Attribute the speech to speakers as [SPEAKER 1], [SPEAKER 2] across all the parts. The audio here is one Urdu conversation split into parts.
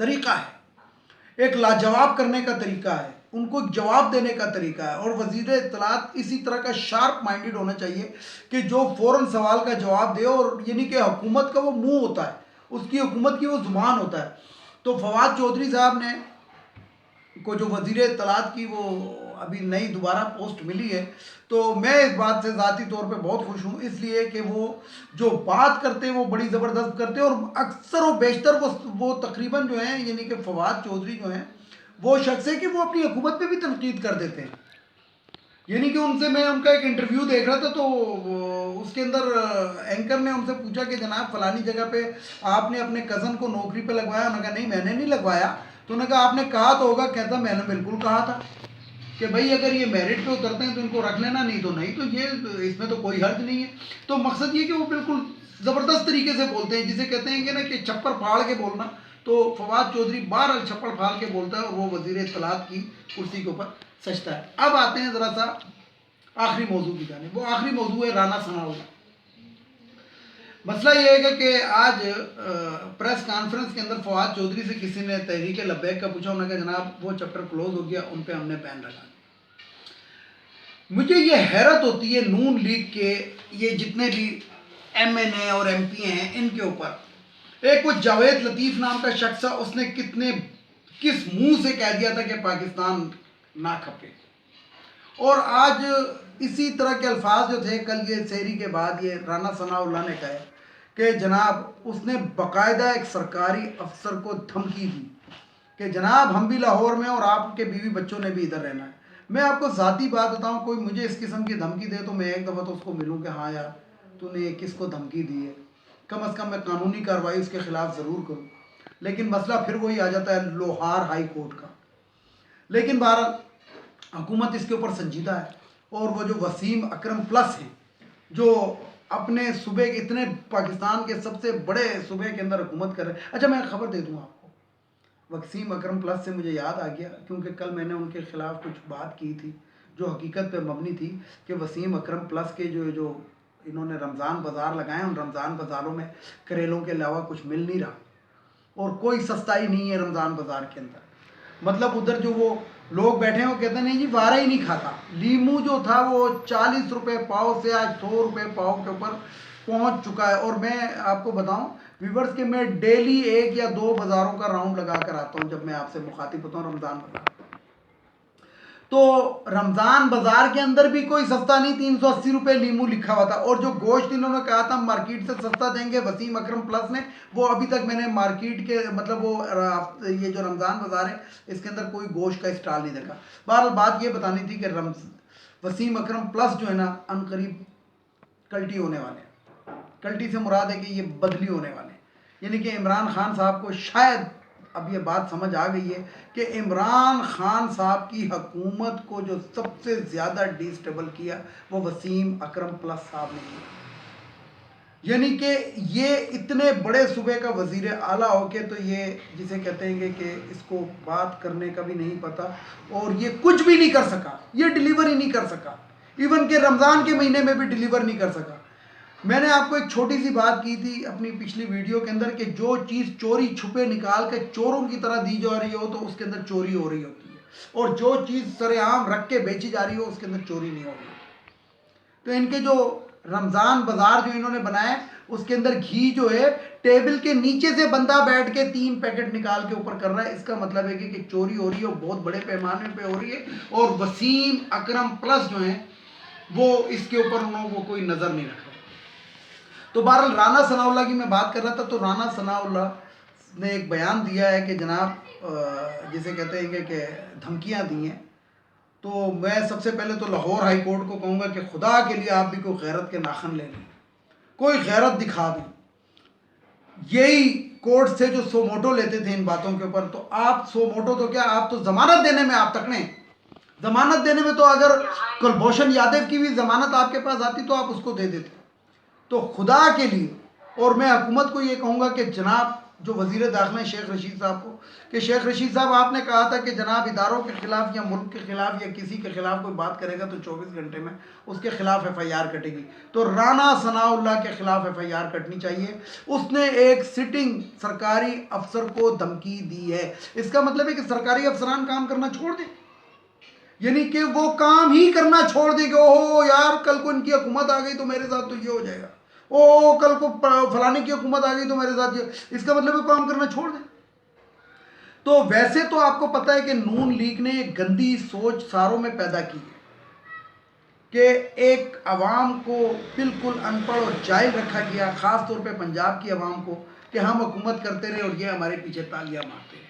[SPEAKER 1] طریقہ ہے، ایک لاجواب کرنے کا طریقہ ہے، ان کو جواب دینے کا طریقہ ہے. اور وزیر اطلاعات اسی طرح کا شارپ مائنڈڈ ہونا چاہیے کہ جو فوراً سوال کا جواب دے، اور یعنی کہ حکومت کا وہ منہ ہوتا ہے، اس کی حکومت کی وہ زبان ہوتا ہے. تو فواد چودھری صاحب نے کو جو وزیر اطلاعات کی وہ ابھی نئی دوبارہ پوسٹ ملی ہے، تو میں اس بات سے ذاتی طور پہ بہت خوش ہوں، اس لیے کہ وہ جو بات کرتے ہیں وہ بڑی زبردست کرتے ہیں، اور اکثر و بیشتر وہ تقریباً جو ہیں، یعنی کہ فواد چودھری جو ہیں وہ شخص ہے کہ وہ اپنی حکومت پہ بھی تنقید کر دیتے ہیں. یعنی کہ ان سے میں ان کا ایک انٹرویو دیکھ رہا تھا، تو اس کے اندر اینکر نے ان سے پوچھا کہ جناب فلانی جگہ پہ آپ نے اپنے کزن کو نوکری پہ لگوایا؟ انہوں نے کہا نہیں میں نے نہیں لگوایا. تو انہوں نے کہا آپ نے کہا تو ہوگا. کہتا میں نے بالکل کہا تھا کہ بھائی اگر یہ میرٹ پہ اترتے ہیں تو ان کو رکھ لینا، نہیں تو نہیں، تو یہ اس میں تو کوئی حرج نہیں ہے. تو مقصد یہ کہ وہ بالکل زبردست طریقے سے بولتے ہیں، جسے کہتے ہیں کہ نا کہ چھپر پھاڑ کے بولنا. تو فواد چودھری بہرحال چھپڑ پھاڑ کے بولتا ہے، اور وہ وزیر اطلاعات کی کرسی کے اوپر سجتا ہے. اب آتے ہیں ذرا سا آخری موضوع کی جانب. وہ آخری موضوع ہے رانا ثناءاللہ. مسئلہ یہ ہے کہ آج پریس کانفرنس کے اندر فواد چودھری سے کسی نے تحریک لبیک کا پوچھا، انہوں نے کہا جناب وہ چیپٹر کلوز ہو گیا، ان پہ ہم نے بین لگا دیا. مجھے یہ حیرت ہوتی ہے نون لیگ کے یہ جتنے بھی ایم این اے اور ایم پی ہیں ان کے اوپر. ایک وہ جاوید لطیف نام کا شخص تھا، اس نے کس منہ سے کہہ دیا تھا کہ پاکستان نہ کھپے. اور آج اسی طرح کے الفاظ جو تھے کل یہ سحری کے بعد یہ رانا ثناءاللہ نے کہے کہ جناب اس نے باقاعدہ ایک سرکاری افسر کو دھمکی دی کہ جناب ہم بھی لاہور میں اور آپ کے بیوی بچوں نے بھی ادھر رہنا ہے. میں آپ کو ذاتی بات بتاؤں، کوئی مجھے اس قسم کی دھمکی دے تو میں ایک دفعہ تو اس کو ملوں کہ ہاں یار تو نے کس کو دھمکی دی ہے، کم از کم میں قانونی کارروائی اس کے خلاف ضرور کروں. لیکن مسئلہ پھر وہی آ جاتا ہے لوہار ہائی کورٹ کا. لیکن بہرحال حکومت اس کے اوپر سنجیدہ ہے. اور وہ جو وسیم اکرم پلس ہیں جو اپنے صوبے کے اتنے پاکستان کے سب سے بڑے صوبے کے اندر حکومت کر رہے ہیں. اچھا میں خبر دے دوں آپ کو، وسیم اکرم پلس سے مجھے یاد آ گیا کیونکہ کل میں نے ان کے خلاف کچھ بات کی تھی جو حقیقت پہ مبنی تھی کہ وسیم اکرم پلس کے جو انہوں نے رمضان بازار لگائے ہیں، ان رمضان بازاروں میں کریلوں کے علاوہ کچھ مل نہیں رہا، اور کوئی سستائی نہیں ہے رمضان بازار کے اندر. مطلب ادھر جو وہ لوگ بیٹھے ہیں وہ کہتے ہیں نہیں جی وارہ ہی نہیں کھاتا. لیمو جو تھا وہ 40 روپے پاؤ سے آج 100 روپے پاؤ کے اوپر پہنچ چکا ہے. اور میں آپ کو بتاؤں ویورز کہ میں ڈیلی 1 یا 2 بازاروں کا راؤنڈ لگا کر آتا ہوں جب میں آپ سے مخاطب ہوتا ہوں رمضان بازار. تو رمضان بازار کے اندر بھی کوئی سستا نہیں، 380 روپے لیمو لکھا ہوا تھا. اور جو گوشت انہوں نے کہا تھا مارکیٹ سے سستا دیں گے وسیم اکرم پلس نے، وہ ابھی تک میں نے مارکیٹ کے مطلب وہ یہ جو رمضان بازار ہے اس کے اندر کوئی گوشت کا اسٹال نہیں دیکھا. بہرحال بات یہ بتانی تھی کہ وسیم اکرم پلس جو ہے نا ان قریب کلٹی ہونے والے ہیں. کلٹی سے مراد ہے کہ یہ بدلی ہونے والے ہیں. یعنی کہ عمران خان صاحب کو شاید اب یہ بات سمجھ آ گئی ہے کہ عمران خان صاحب کی حکومت کو جو سب سے زیادہ ڈیسٹیبل کیا وہ وسیم اکرم پلس صاحب نے کیا. یعنی کہ یہ اتنے بڑے صوبے کا وزیر اعلیٰ ہو کے تو یہ جسے کہتے ہیں کہ اس کو بات کرنے کا بھی نہیں پتا، اور یہ کچھ بھی نہیں کر سکا، یہ ڈیلیور ہی نہیں کر سکا. ایون کہ رمضان کے مہینے میں بھی ڈیلیور نہیں کر سکا. میں نے آپ کو ایک چھوٹی سی بات کی تھی اپنی پچھلی ویڈیو کے اندر کہ جو چیز چوری چھپے نکال کے چوروں کی طرح دی جا رہی ہو تو اس کے اندر چوری ہو رہی ہوتی ہے، اور جو چیز سر عام رکھ کے بیچی جا رہی ہو اس کے اندر چوری نہیں ہو رہی. تو ان کے جو رمضان بازار جو انہوں نے بنایا اس کے اندر گھی جو ہے ٹیبل کے نیچے سے بندہ بیٹھ کے 3 پیکٹ نکال کے اوپر کر رہا ہے. اس کا مطلب ہے کہ چوری ہو رہی ہے، بہت بڑے پیمانے پہ ہو رہی ہے. اور وسیم اکرم پلس جو ہیں وہ اس کے اوپر وہ کوئی نظر نہیں رکھ رہا. تو بہرحال رانا ثناءاللہ کی میں بات کر رہا تھا. تو رانا ثناءاللہ نے ایک بیان دیا ہے کہ جناب جسے کہتے ہیں کہ دھمکیاں دی ہیں. تو میں سب سے پہلے تو لاہور ہائی کورٹ کو کہوں گا کہ خدا کے لیے آپ بھی کوئی غیرت کے ناخن لے لیں، کوئی غیرت دکھا دیں. یہی کورٹ سے جو سو موٹو لیتے تھے ان باتوں کے اوپر، تو آپ سو موٹو تو کیا، آپ تو ضمانت دینے میں آپ تکڑے ہیں. ضمانت دینے میں تو اگر کلبھوشن یادو کی بھی ضمانت آپ کے پاس آتی تو آپ اس کو دے دیتے. تو خدا کے لیے، اور میں حکومت کو یہ کہوں گا کہ جناب جو وزیر داخلہ شیخ رشید صاحب کو کہ شیخ رشید صاحب آپ نے کہا تھا کہ جناب اداروں کے خلاف یا ملک کے خلاف یا کسی کے خلاف کوئی بات کرے گا تو 24 گھنٹے میں اس کے خلاف ایف آئی آر کٹے گی. تو رانا ثناء اللہ کے خلاف ایف آئی آر کٹنی چاہیے. اس نے ایک سٹنگ سرکاری افسر کو دھمکی دی ہے. اس کا مطلب ہے کہ سرکاری افسران کام کرنا چھوڑ دیں, یعنی کہ وہ کام ہی کرنا چھوڑ دیں کہ اوہ یار کل کو ان کی حکومت آ گئی تو میرے ساتھ تو یہ ہو جائے گا, او کل کو فلانے کی حکومت آ گئی تو میرے ساتھ یہ. اس کا مطلب ہے کام کرنا چھوڑ دیں. تو ویسے تو آپ کو پتہ ہے کہ نون لیگ نے ایک گندی سوچ ساروں میں پیدا کی ہے کہ ایک عوام کو بالکل ان پڑھ اور جاہل رکھا گیا, خاص طور پہ پنجاب کی عوام کو, کہ ہم حکومت کرتے رہے اور یہ ہمارے پیچھے تالیاں مارتے رہے.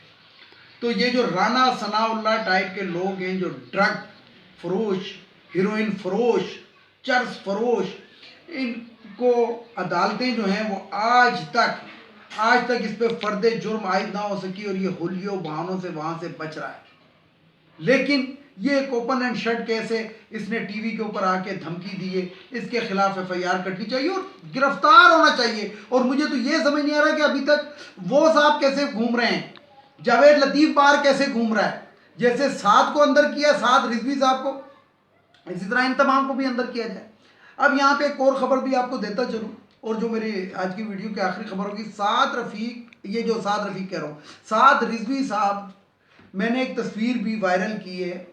[SPEAKER 1] تو یہ جو رانا ثناء اللہ ٹائپ کے لوگ ہیں جو ڈرگ فروش, ہیروئن فروش, چرس فروش, ان کو عدالتیں جو ہیں وہ آج تک اس پہ فرد جرم عائد نہ ہو سکی اور یہ حلیوں بہانوں سے وہاں سے بچ رہا ہے. لیکن یہ ایک اوپن اینڈ شٹ کیس ہے, اس نے ٹی وی کے اوپر آ کے دھمکی دی ہے, اس کے خلاف ایف آئی آر کٹنی چاہیے اور گرفتار ہونا چاہیے. اور مجھے تو یہ سمجھ نہیں آ رہا کہ ابھی تک وہ صاحب کیسے گھوم رہے ہیں, جاوید لطیف باہر کیسے گھوم رہا ہے. جیسے سعد کو اندر کیا, سعد رضوی صاحب کو, اسی طرح ان تمام کو بھی اندر کیا جائے. اب یہاں پہ ایک اور خبر بھی آپ کو دیتا چلوں, اور جو میری آج کی ویڈیو کی آخری خبر ہوگی. سعد رفیق, یہ جو سعد رفیق کہہ رہا ہوں, سعد رضوی صاحب, میں نے ایک تصویر بھی وائرل کی ہے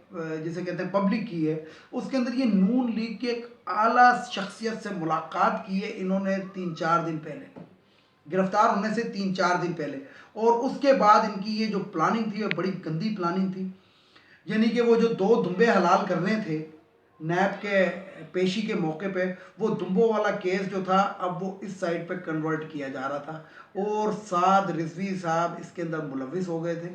[SPEAKER 1] جسے کہتے ہیں پبلک کی ہے. اس کے اندر یہ نون لیگ کے ایک اعلیٰ شخصیت سے ملاقات کی ہے انہوں نے 3-4 دن پہلے, گرفتار ہونے سے 3-4 دن پہلے. اور اس کے بعد ان کی یہ جو پلاننگ تھی وہ بڑی گندی پلاننگ تھی. یعنی کہ وہ جو 2 دمبے حلال کرنے تھے نیب کے پیشی کے موقع پہ, وہ دمبوں والا کیس جو تھا اب وہ اس سائڈ پہ کنورٹ کیا جا رہا تھا. اور سعد رضوی صاحب اس کے اندر ملوث ہو گئے تھے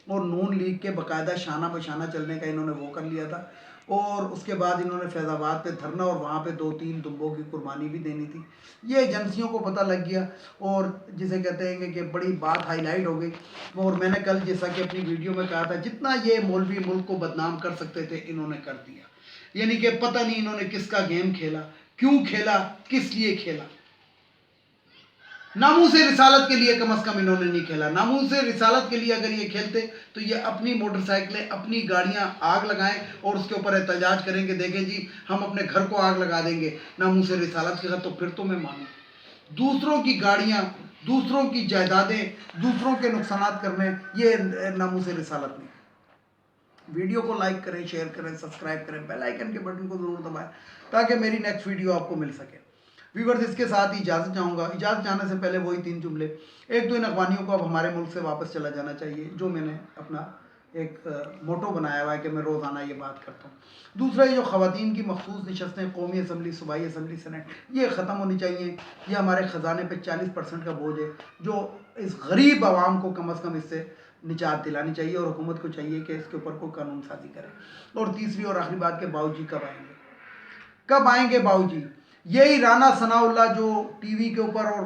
[SPEAKER 1] اور نون لیگ کے باقاعدہ شانہ بشانہ چلنے کا انہوں نے وہ کر لیا تھا. اور اس کے بعد انہوں نے فیض آباد پہ دھرنا اور وہاں پہ 2-3 دمبوں کی قربانی بھی دینی تھی. یہ ایجنسیوں کو پتہ لگ گیا اور جسے کہتے ہیں کہ بڑی بات ہائی لائٹ ہو گئی. اور میں نے کل جیسا کہ اپنی ویڈیو میں کہا تھا, جتنا یہ مولوی ملک کو بدنام کر سکتے تھے انہوں نے کر دیا. یعنی کہ پتہ نہیں انہوں نے کس کا گیم کھیلا, کیوں کھیلا, کس لیے کھیلا. ناموس رسالت کے لیے کم از کم انہوں نے نہیں کھیلا. ناموس رسالت کے لیے اگر یہ کھیلتے تو یہ اپنی موٹر سائیکلیں, اپنی گاڑیاں آگ لگائیں اور اس کے اوپر احتجاج کریں کہ دیکھیں جی ہم اپنے گھر کو آگ لگا دیں گے ناموس رسالت کے ساتھ. تو پھر تو میں مانوں, دوسروں کی گاڑیاں, دوسروں کی جائیدادیں, دوسروں کے نقصانات کرنے, یہ ناموس رسالت نہیں. ویڈیو کو لائک کریں, شیئر کریں, سبسکرائب کریں, بیل آئیکن کے بٹن کو ضرور دبائیں تاکہ میری نیکسٹ ویڈیو آپ کو مل سکے. ویورز اس کے ساتھ ہی اجازت چاہوں گا. اجازت چاہنے سے پہلے وہی 3 جملے. ایک تو ان افغانیوں کو اب ہمارے ملک سے واپس چلا جانا چاہیے, جو میں نے اپنا ایک موٹو بنایا ہوا ہے کہ میں روزانہ یہ بات کرتا ہوں. دوسرا, یہ جو خواتین کی مخصوص نشستیں قومی اسمبلی, صوبائی اسمبلی, سینٹ, یہ ختم ہونی چاہیے. یہ ہمارے خزانے پہ 40% کا بوجھ ہے جو اس غریب عوام کو کم از کم اس سے نجات دلانی چاہیے اور حکومت کو چاہیے کہ اس کے اوپر کوئی قانون سازی کرے. اور تیسری اور آخری بات کہ باؤ جی کب آئیں گے باؤ جی. یہی رانا ثناء اللہ جو ٹی وی کے اوپر اور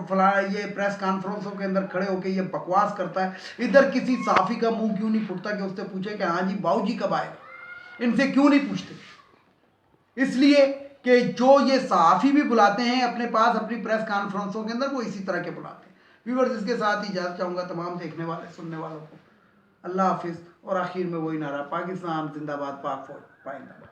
[SPEAKER 1] یہ پریس کانفرنسوں کے اندر کھڑے ہو کے یہ بکواس کرتا ہے, ادھر کسی صحافی کا منہ کیوں نہیں پھٹتا کہ اس سے پوچھے کہ ہاں جی باؤ جی کب آئے گا. ان سے کیوں نہیں پوچھتے؟ اس لیے کہ جو یہ صحافی بھی بلاتے ہیں اپنے پاس اپنی پریس کانفرنسوں کے اندر, وہ اسی طرح کے بلاتے ہیں. ویورز اس کے ساتھ ہی اجازت چاہوں گا تمام دیکھنے والے سننے والوں کو. اللہ حافظ. اور آخر میں وہی نعرہ, پاکستان زندہ باد, پاک فوج پائندہ.